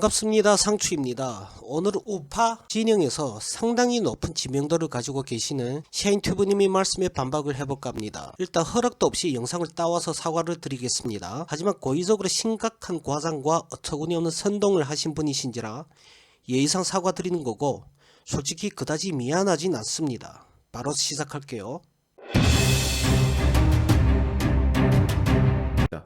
반갑습니다. 상추입니다. 오늘은 우파 진영에서 상당히 높은 지명도를 가지고 계시는 샤인튜브님이 말씀에 반박을 해볼까 합니다. 일단 허락도 없이 영상을 따와서 사과를 드리겠습니다. 하지만 고의적으로 심각한 과장과 어처구니 없는 선동을 하신 분이신지라 예의상 사과드리는 거고 솔직히 그다지 미안하진 않습니다. 바로 시작할게요.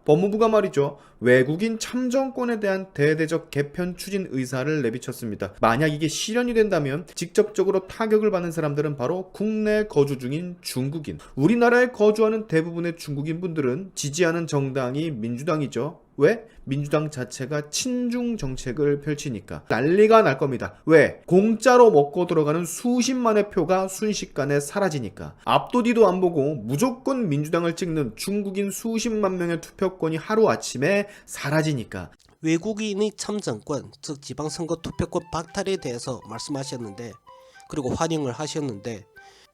법무부가 말이죠, 외국인 참정권에 대한 대대적 개편 추진 의사를 내비쳤습니다. 만약 이게 실현이 된다면 직접적으로 타격을 받는 사람들은 바로 국내 거주 중인 중국인. 우리나라에 거주하는 대부분의 중국인 분들은 지지하는 정당이 민주당이죠. 왜? 민주당 자체가 친중 정책을 펼치니까 난리가 날 겁니다. 왜? 공짜로 먹고 들어가는 수십만의 표가 순식간에 사라지니까. 앞도뒤도 안 보고 무조건 민주당을 찍는 중국인 수십만 명의 투표권이 하루아침에 사라지니까. 외국인의 참정권, 즉 지방선거 투표권 박탈에 대해서 말씀하셨는데, 그리고 환영을 하셨는데,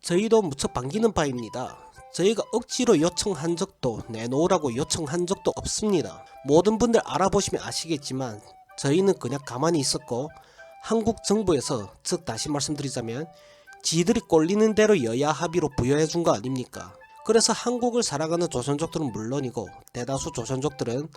저희도 무척 반기는 바입니다. 저희가 억지로 요청한 적도, 내놓으라고 요청한 적도 없습니다. 모든 분들 알아보시면 아시겠지만 저희는 그냥 가만히 있었고, 한국 정부에서, 즉 다시 말씀드리자면 지들이 꼴리는 대로 여야 합의로 부여해 준 거 아닙니까? 그래서 한국을 살아가는 조선족들은 물론이고 대다수 조선족들은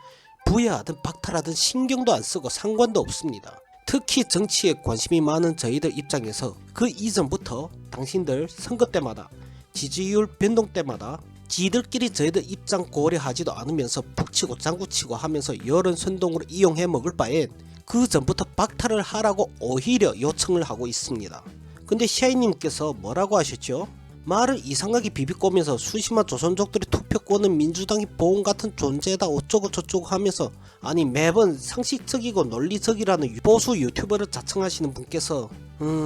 부여하든 박탈하든 신경도 안 쓰고 상관도 없습니다. 특히 정치에 관심이 많은 저희들 입장에서 그 이전부터 당신들 선거 때마다, 지지율 변동 때마다 지들끼리 저희들 입장 고려하지도 않으면서 북치고 장구치고 하면서 여론 선동으로 이용해 먹을 바엔 그 전부터 박탈을 하라고 오히려 요청을 하고 있습니다. 근데 샤이님께서 뭐라고 하셨죠? 말을 이상하게 비비꼬면서 수십만 조선족들의 투표권은 민주당이 보험 같은 존재다 어쩌고 저쩌고 하면서, 아니 매번 상식적이고 논리적이라는 보수 유튜버를 자청하시는 분께서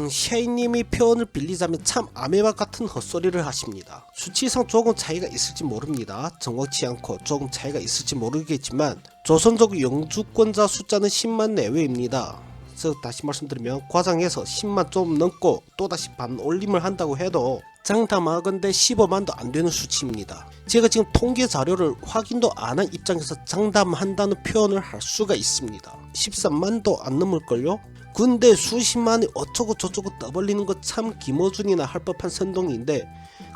샤이님의 표현을 빌리자면 참 아메바 같은 헛소리를 하십니다. 수치상 조금 차이가 있을지 모릅니다. 정확치 않고 조금 차이가 있을지 모르겠지만 조선족 영주권자 숫자는 10만 내외입니다. 즉 다시 말씀드리면 과장해서 10만 좀 넘고 또다시 반올림을 한다고 해도 장담하건대 15만도 안 되는 수치입니다. 제가 지금 통계 자료를 확인도 안 한 입장에서 장담한다는 표현을 할 수가 있습니다. 13만도 안 넘을걸요? 근데 수십만이 어쩌고 저쩌고 떠벌리는 거 참 김어준이나 할 법한 선동인데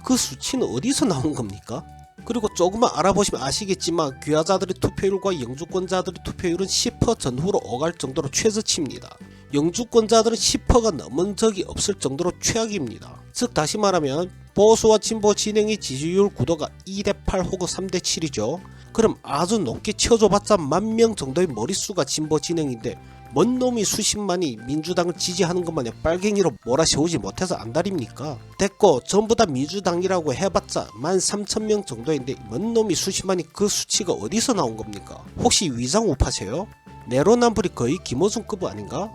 그 수치는 어디서 나온 겁니까? 그리고 조금만 알아보시면 아시겠지만 귀화자들의 투표율과 영주권자들의 투표율은 10% 전후로 오갈 정도로 최저치입니다. 영주권자들은 10%가 넘은 적이 없을 정도로 최악입니다. 즉 다시 말하면 보수와 진보 진영의 지지율 구도가 2대8 혹은 3대7이죠. 그럼 아주 높게 쳐줘봤자 10,000명 정도의 머릿수가 진보 진영인데 뭔 놈이 수십만이 민주당을 지지하는 것 마냥 빨갱이로 몰아세우지 못해서 안달입니까? 됐고 전부 다 민주당이라고 해봤자 13,000명 정도인데 뭔 놈이 수십만이 그 수치가 어디서 나온 겁니까? 혹시 위장 우파세요? 내로남불이 거의 김어준급 아닌가?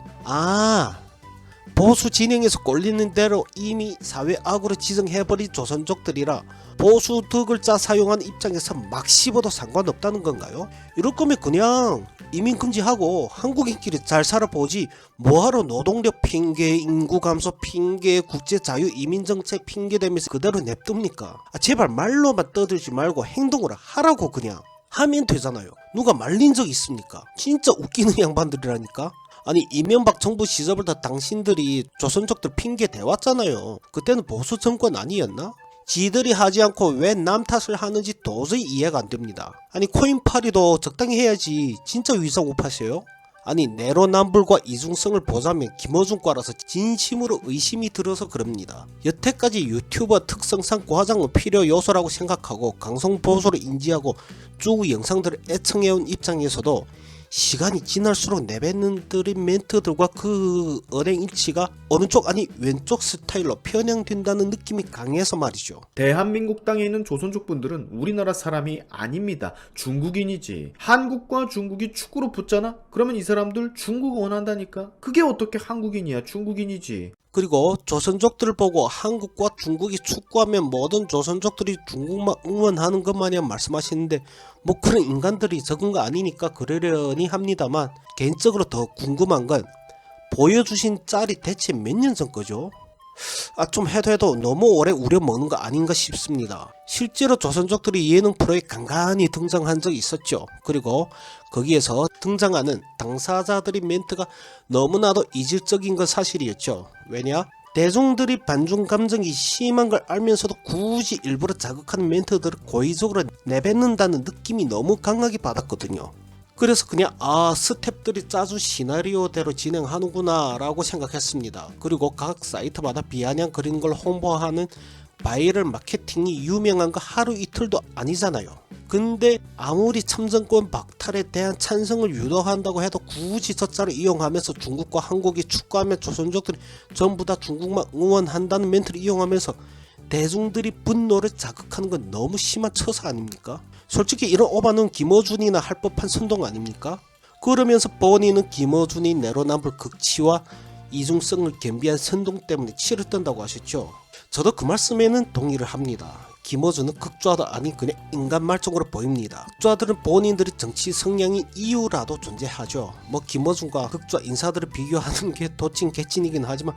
보수 진영에서 꼴리는 대로 이미 사회 악으로 지정해버린 조선족들이라 보수 두 글자 사용한 입장에서 막 씹어도 상관없다는 건가요? 이럴 거면 그냥 이민 금지하고 한국인끼리 잘 살아보지 뭐하러 노동력 핑계, 인구 감소 핑계, 국제 자유 이민 정책 핑계 대면서 그대로 냅둡니까? 제발 말로만 떠들지 말고 행동을 하라고. 그냥 하면 되잖아요. 누가 말린 적 있습니까? 진짜 웃기는 양반들이라니까. 아니 이명박 정부 시절부터 당신들이 조선족들 핑계 대왔잖아요. 그때는 보수 정권 아니었나? 지들이 하지 않고 왜 남 탓을 하는지 도저히 이해가 안 됩니다. 아니 코인파리도 적당히 해야지. 진짜 위상 우파세요? 아니 내로남불과 이중성을 보자면 김어준과라서 진심으로 의심이 들어서 그럽니다. 여태까지 유튜버 특성상 과장은 필요 요소라고 생각하고 강성보수를 인지하고 쭉 영상들을 애청해온 입장에서도 시간이 지날수록 내뱉는 멘트들과 그 언행일치가 어느 쪽 아니 왼쪽 스타일로 편향된다는 느낌이 강해서 말이죠. 대한민국 땅에 있는 조선족 분들은 우리나라 사람이 아닙니다. 중국인이지. 한국과 중국이 축구로 붙잖아? 그러면 이 사람들 중국 원한다니까? 그게 어떻게 한국인이야? 중국인이지. 그리고 조선족들을 보고 한국과 중국이 축구하면 모든 조선족들이 중국만 응원하는 것 마냥 말씀하시는데 뭐 그런 인간들이 적은 거 아니니까 그러려니 합니다만, 개인적으로 더 궁금한 건 보여주신 짤이 대체 몇 년 전 거죠? 좀 해도 너무 오래 우려먹는 거 아닌가 싶습니다. 실제로 조선족들이 예능 프로에 간간히 등장한 적이 있었죠. 그리고 거기에서 등장하는 당사자들의 멘트가 너무나도 이질적인 건 사실이었죠. 왜냐? 대중들이 반중 감정이 심한 걸 알면서도 굳이 일부러 자극하는 멘트들을 고의적으로 내뱉는다는 느낌이 너무 강하게 받았거든요. 그래서 그냥 스탭들이 짜준 시나리오대로 진행하는구나 라고 생각했습니다. 그리고 각 사이트마다 비아냥거리는 걸 홍보하는 바이럴 마케팅이 유명한 거 하루 이틀도 아니잖아요. 근데 아무리 참정권 박탈에 대한 찬성을 유도한다고 해도 굳이 저 자를 이용하면서 중국과 한국이 축구하면 조선족들이 전부 다 중국만 응원한다는 멘트를 이용하면서 대중들이 분노를 자극하는 건 너무 심한 처사 아닙니까? 솔직히 이런 오바는 김어준이나 할 법한 선동 아닙니까? 그러면서 본인은 김어준이 내로남불 극치와 이중성을 겸비한 선동 때문에 치를 뜬다고 하셨죠. 저도 그 말씀에는 동의를 합니다. 김어준은 극좌도 아닌 그냥 인간 말종으로 보입니다. 극좌들은 본인들이 정치 성향인 이유라도 존재하죠. 김어준과 극좌 인사들을 비교하는 게 도찐 개찐이긴 하지만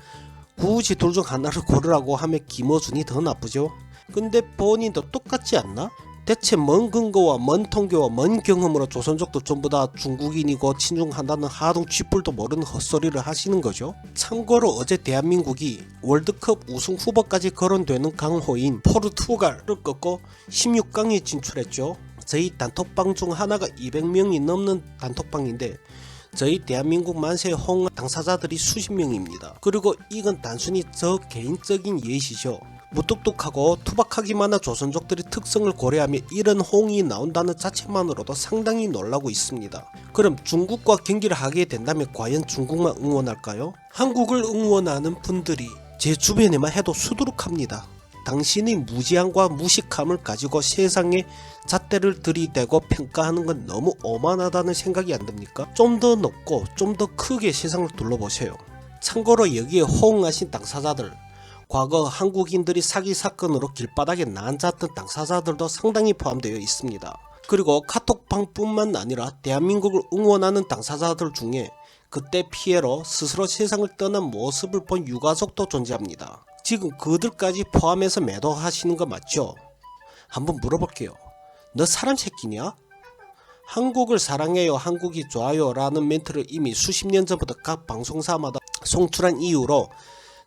굳이 둘 중 하나를 고르라고 하면 김어준이 더 나쁘죠. 근데 본인도 똑같지 않나? 대체 먼 근거와 먼 통계와 먼 경험으로 조선족도 전부 다 중국인이고 친중한다는 하등 쥐뿔도 모르는 헛소리를 하시는 거죠. 참고로 어제 대한민국이 월드컵 우승 후보까지 거론되는 강호인 포르투갈을 꺾고 16강에 진출했죠. 저희 단톡방 중 하나가 200명이 넘는 단톡방인데 저희 대한민국 만세의 홍 당사자들이 수십 명입니다. 그리고 이건 단순히 저 개인적인 예시죠. 무뚝뚝하고 투박하기만 한 조선족들의 특성을 고려하며 이런 홍이 나온다는 자체만으로도 상당히 놀라고 있습니다. 그럼 중국과 경기를 하게 된다면 과연 중국만 응원할까요? 한국을 응원하는 분들이 제 주변에만 해도 수두룩합니다. 당신의 무지함과 무식함을 가지고 세상에 잣대를 들이대고 평가하는 건 너무 오만하다는 생각이 안 듭니까? 좀 더 높고 좀 더 크게 세상을 둘러보세요. 참고로 여기에 호응하신 당사자들, 과거 한국인들이 사기 사건으로 길바닥에 난잡던 당사자들도 상당히 포함되어 있습니다. 그리고 카톡방뿐만 아니라 대한민국을 응원하는 당사자들 중에 그때 피해로 스스로 세상을 떠난 모습을 본 유가족도 존재합니다. 지금 그들까지 포함해서 매도하시는 거 맞죠? 한번 물어볼게요. 너 사람 새끼냐? 한국을 사랑해요, 한국이 좋아요 라는 멘트를 이미 수십 년 전부터 각 방송사마다 송출한 이유로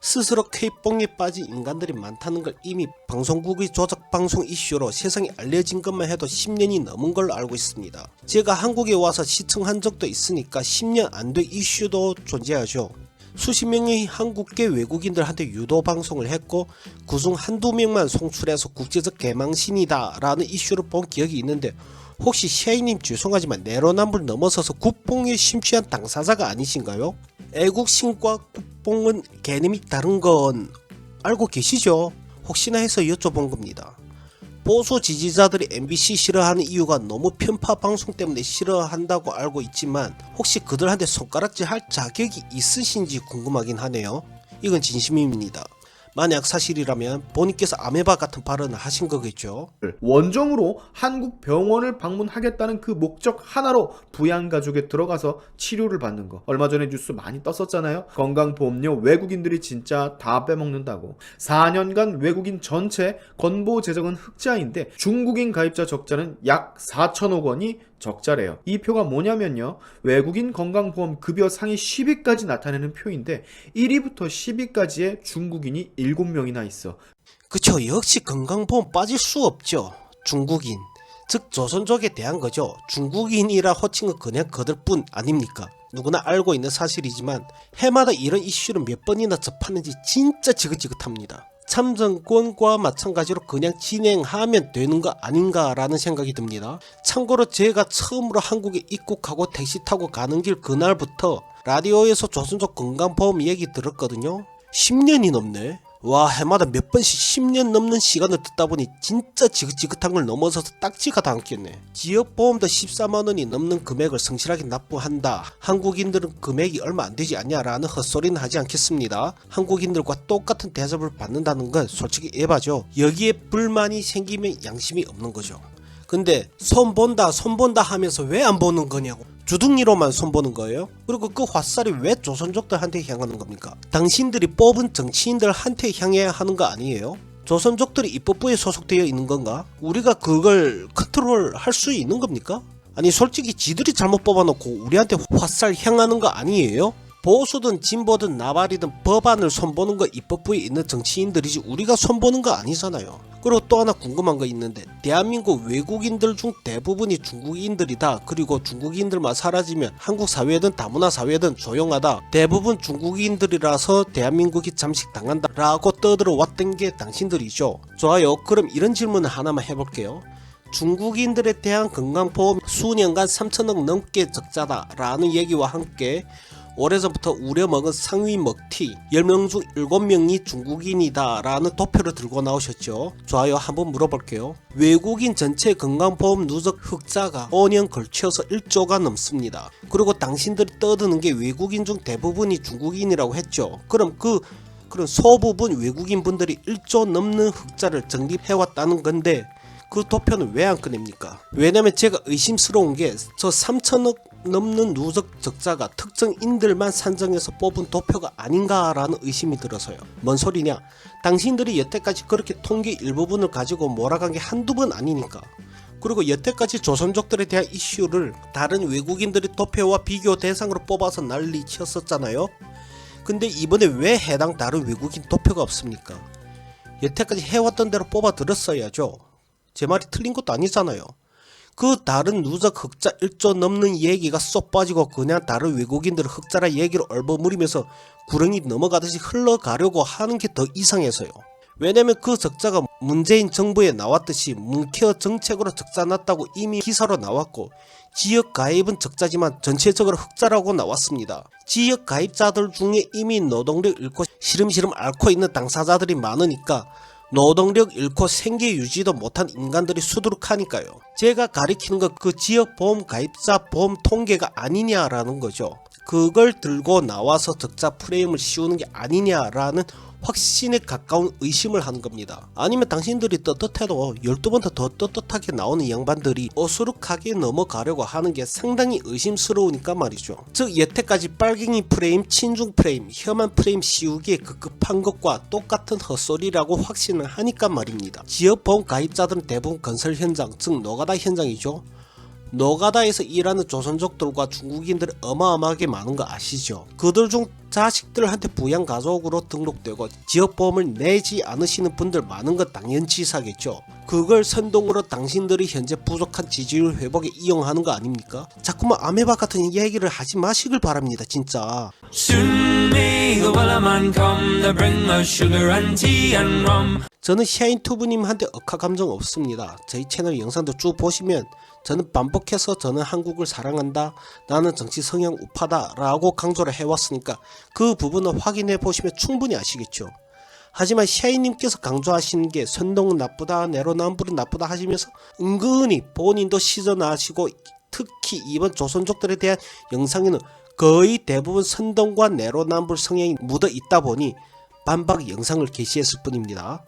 스스로 K뽕에 빠진 인간들이 많다는 걸 이미 방송국의 조작 방송 이슈로 세상에 알려진 것만 해도 10년이 넘은 걸로 알고 있습니다. 제가 한국에 와서 시청한 적도 있으니까 10년 안 된 이슈도 존재하죠. 수십 명의 한국계 외국인들한테 유도 방송을 했고 그중 한두 명만 송출해서 국제적 개망신이다 라는 이슈를 본 기억이 있는데 혹시 셰이님 죄송하지만 내로남불 넘어서서 국뽕에 심취한 당사자가 아니신가요? 애국심과 국뽕은 개념이 다른 건 알고 계시죠? 혹시나 해서 여쭤본 겁니다. 보수 지지자들이 MBC 싫어하는 이유가 너무 편파 방송 때문에 싫어한다고 알고 있지만 혹시 그들한테 손가락질 할 자격이 있으신지 궁금하긴 하네요. 이건 진심입니다. 만약 사실이라면 본인께서 아메바 같은 발언을 하신 거겠죠. 원정으로 한국 병원을 방문하겠다는 그 목적 하나로 부양가족에 들어가서 치료를 받는 거. 얼마 전에 뉴스 많이 떴었잖아요. 건강보험료 외국인들이 진짜 다 빼먹는다고. 4년간 외국인 전체 건보 재정은 흑자인데 중국인 가입자 적자는 약 4천억 원이 적자래요. 이 표가 뭐냐면요. 외국인 건강보험 급여 상위 10위까지 나타내는 표인데 1위부터 10위까지에 중국인이 7명이나 있어. 그쵸, 역시 건강보험 빠질 수 없죠. 중국인, 즉 조선족에 대한 거죠. 중국인이라 호칭은 그냥 거들뿐 아닙니까? 누구나 알고 있는 사실이지만 해마다 이런 이슈를 몇 번이나 접하는지 진짜 지긋지긋합니다. 참정권과 마찬가지로 그냥 진행하면 되는 거 아닌가라는 생각이 듭니다. 참고로 제가 처음으로 한국에 입국하고 택시 타고 가는 길 그날부터 라디오에서 조선족 건강보험 얘기 들었거든요. 10년이 넘네. 와, 해마다 몇 번씩 10년 넘는 시간을 듣다 보니 진짜 지긋지긋한 걸 넘어서서 딱지가 담겠네. 지역보험도 14만원이 넘는 금액을 성실하게 납부한다. 한국인들은 금액이 얼마 안 되지 않냐라는 헛소리는 하지 않겠습니다. 한국인들과 똑같은 대접을 받는다는 건 솔직히 에바죠. 여기에 불만이 생기면 양심이 없는 거죠. 근데 손 본다 하면서 왜 안 보는 거냐고. 주둥이로만 손보는 거예요? 그리고 그 화살이 왜 조선족들한테 향하는 겁니까? 당신들이 뽑은 정치인들한테 향해야 하는 거 아니에요? 조선족들이 입법부에 소속되어 있는 건가? 우리가 그걸 컨트롤할 수 있는 겁니까? 아니 솔직히 지들이 잘못 뽑아놓고 우리한테 화살 향하는 거 아니에요? 보수든 진보든 나발이든 법안을 손보는 거 입법부에 있는 정치인들이지 우리가 손보는 거 아니잖아요. 그리고 또 하나 궁금한 거 있는데 대한민국 외국인들 중 대부분이 중국인들이다. 그리고 중국인들만 사라지면 한국 사회든 다문화 사회든 조용하다. 대부분 중국인들이라서 대한민국이 잠식당한다 라고 떠들어 왔던 게 당신들이죠. 좋아요. 그럼 이런 질문을 하나만 해볼게요. 중국인들에 대한 건강보험 수년간 3천억 넘게 적자다 라는 얘기와 함께 오래전부터 우려먹은 상위 먹튀 10명 중 7명이 중국인이다 라는 도표를 들고 나오셨죠. 좋아요. 한번 물어볼게요. 외국인 전체 건강보험 누적 흑자가 5년 걸쳐서 1조가 넘습니다. 그리고 당신들이 떠드는 게 외국인 중 대부분이 중국인이라고 했죠. 그럼 그런 소부분 외국인 분들이 1조 넘는 흑자를 적립해왔다는 건데 그 도표는 왜 안 꺼냅니까? 왜냐면 제가 의심스러운 게 저 3천억 넘는 누적 적자가 특정인들만 산정해서 뽑은 도표가 아닌가라는 의심이 들어서요. 뭔 소리냐? 당신들이 여태까지 그렇게 통계 일부분을 가지고 몰아간 게 한두 번 아니니까. 그리고 여태까지 조선족들에 대한 이슈를 다른 외국인들의 도표와 비교 대상으로 뽑아서 난리 쳤었잖아요. 근데 이번에 왜 해당 다른 외국인 도표가 없습니까? 여태까지 해왔던 대로 뽑아 들었어야죠. 제 말이 틀린 것도 아니잖아요. 그 다른 누적 흑자 1조 넘는 얘기가 쏙 빠지고 그냥 다른 외국인들 흑자라 얘기를 얼버무리면서 구렁이 넘어가듯이 흘러가려고 하는 게 더 이상해서요. 왜냐면 그 적자가 문재인 정부에 나왔듯이 문케어 정책으로 적자 났다고 이미 기사로 나왔고 지역 가입은 적자지만 전체적으로 흑자라고 나왔습니다. 지역 가입자들 중에 이미 노동력 잃고 시름시름 앓고 있는 당사자들이 많으니까 노동력 잃고 생계 유지도 못한 인간들이 수두룩하니까요. 제가 가리키는 건 그 지역보험 가입자 보험 통계가 아니냐라는 거죠. 그걸 들고 나와서 적자 프레임을 씌우는 게 아니냐라는 확신에 가까운 의심을 하는 겁니다. 아니면 당신들이 떳떳해도 12번 더 떳떳하게 나오는 양반들이 어수룩하게 넘어가려고 하는 게 상당히 의심스러우니까 말이죠. 즉 여태까지 빨갱이 프레임, 친중 프레임, 혐한 프레임 씌우기에 급급한 것과 똑같은 헛소리라고 확신을 하니까 말입니다. 지역보험 가입자들은 대부분 건설 현장, 즉 노가다 현장이죠. 노가다에서 일하는 조선족들과 중국인들이 어마어마하게 많은 거 아시죠? 그들 중 자식들한테 부양가족으로 등록되고 지역보험을 내지 않으시는 분들 많은 건 당연치사겠죠. 그걸 선동으로 당신들이 현재 부족한 지지율 회복에 이용하는 거 아닙니까? 자꾸만 아메바 같은 얘기를 하지 마시길 바랍니다. 진짜. 저는 샤인투브님한테 억하 감정 없습니다. 저희 채널 영상도 쭉 보시면 저는 반복해서 저는 한국을 사랑한다, 나는 정치 성향 우파다 라고 강조를 해왔으니까 그 부분을 확인해 보시면 충분히 아시겠죠. 하지만 샤이님께서 강조하시는 게 선동은 나쁘다, 내로남불은 나쁘다 하시면서 은근히 본인도 시전하시고 특히 이번 조선족들에 대한 영상에는 거의 대부분 선동과 내로남불 성향이 묻어 있다 보니 반박 영상을 게시했을 뿐입니다.